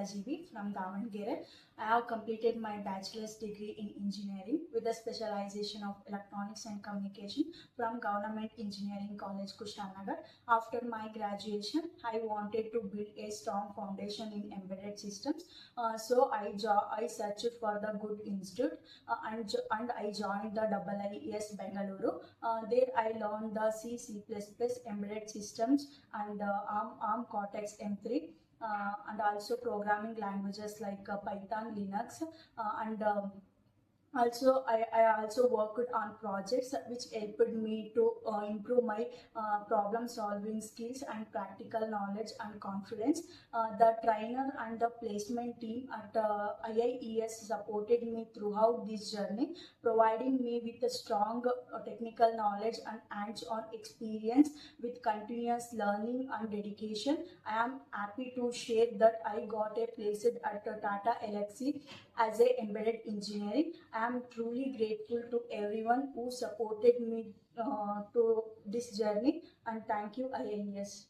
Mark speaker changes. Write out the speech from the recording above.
Speaker 1: Rajivi from Davangere. I have completed my bachelor's degree in engineering with a specialization of electronics and communication from Government Engineering College, Kushalnagar. After my graduation, I wanted to build a strong foundation in embedded systems. So I searched for the good institute and I joined the IIES Bangalore. There I learned the C++, embedded systems, and ARM Cortex M3. And also programming languages like Python, Linux, and I also worked on projects which helped me to improve my problem solving skills and practical knowledge and confidence. The trainer and the placement team at IIES supported me throughout this journey, providing me with a strong technical knowledge and hands-on experience with continuous learning and dedication. I am happy to share that I got a place at Tata Elxsi as a embedded engineering. I am truly grateful to everyone who supported me to this journey, and thank you, IIES.